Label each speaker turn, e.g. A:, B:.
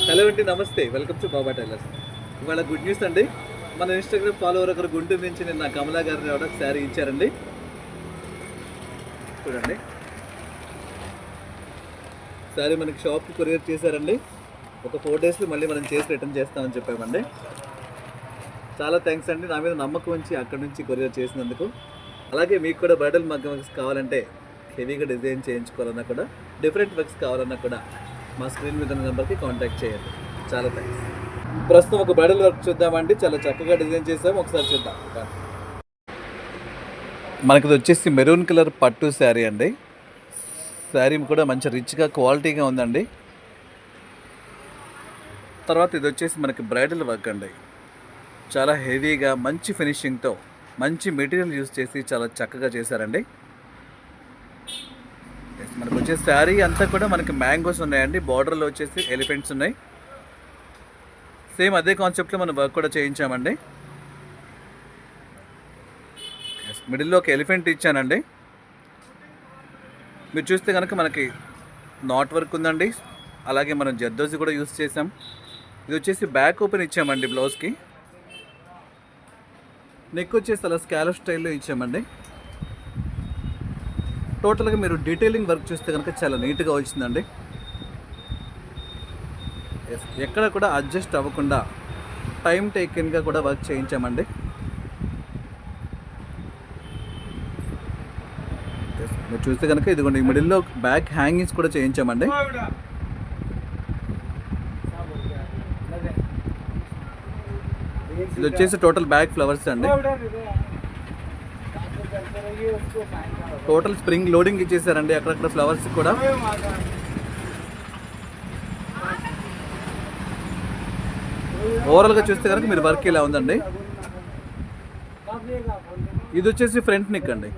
A: Hello అండి, నమస్తే. Welcome to Baba tailors. ఇవాళ గుడ్ న్యూస్ అండి. మన ఇన్స్టాగ్రామ్ ఫాలోవర్ ఒకరు గుంటూరు నుంచి నిన్న కమలా గారిని ఒక శారీ ఇచ్చారండి. చూడండి, శారీ మనకి షాప్కి కొరియర్ చేశారండి. ఒక 4 డేస్లో మళ్ళీ మనం చేసి రిటర్న్ చేస్తామని చెప్పామండి. చాలా థ్యాంక్స్ అండి, నా మీద నమ్మకం ఉంచి అక్కడి నుంచి కొరియర్ చేసినందుకు. అలాగే మీకు కూడా బ్రైడల్ మగ్గం వర్క్స్ కావాలంటే, హెవీగా డిజైన్ చేయించుకోవాలన్నా కూడా, డిఫరెంట్ వర్క్స్ కావాలన్నా కూడా మా స్క్రీన్ మీద ఉన్న నెంబర్కి కాంటాక్ట్ చేయండి. చాలా థ్యాంక్స్. ప్రస్తుతం ఒక బ్రైడల్ వర్క్ చూద్దామండి. చాలా చక్కగా డిజైన్ చేసాము, ఒకసారి చూద్దాం. మనకి ఇది వచ్చేసి మెరూన్ కలర్ పట్టు శారీ అండి. శారీ కూడా మంచి రిచ్గా క్వాలిటీగా ఉందండి. తర్వాత ఇది వచ్చేసి మనకి బ్రైడల్ వర్క్ అండి. చాలా హెవీగా మంచి ఫినిషింగ్తో మంచి మెటీరియల్ యూజ్ చేసి చాలా చక్కగా చేశారండి. మనకు వచ్చే శారీ అంతా కూడా మనకి మ్యాంగోస్ ఉన్నాయండి. బార్డర్లో వచ్చేసి ఎలిఫెంట్స్ ఉన్నాయి. సేమ్ అదే కాన్సెప్ట్లో మనం వర్క్ కూడా చేయించామండి. మిడిల్లో ఒక ఎలిఫెంట్ ఇచ్చానండి. మీరు చూస్తే కనుక మనకి నాట్ వర్క్ ఉందండి. అలాగే మనం జర్దోసి కూడా యూస్ చేసాం. ఇది వచ్చేసి బ్యాక్ ఓపెన్ ఇచ్చామండి. బ్లౌజ్కి నెక్ వచ్చేసి అలా స్కాలప్ స్టైల్లో ఇచ్చామండి. టోటల్గా మీరు డీటెయిలింగ్ వర్క్ చూస్తే కనుక చాలా నీట్గా వచ్చిందండి. ఎక్కడ కూడా అడ్జస్ట్ అవ్వకుండా టైం టేకెన్గా కూడా వర్క్ చేయించామండి. మీరు చూస్తే కనుక ఇదిగోండి, మిడిల్లో బ్యాక్ హ్యాంగింగ్స్ కూడా చేయించామండి. ఇది వచ్చేసి టోటల్ బ్యాక్ ఫ్లవర్స్ అండి. టోటల్ స్ప్రింగ్ లోడింగ్ ఇచ్చేసారండి అక్కడక్కడ ఫ్లవర్స్ కూడా. ఓవరాల్గా చూస్తే కనుక మీరు వర్క్ ఇలా ఉందండి. ఇది వచ్చేసి ఫ్రంట్ నెక్ అండి.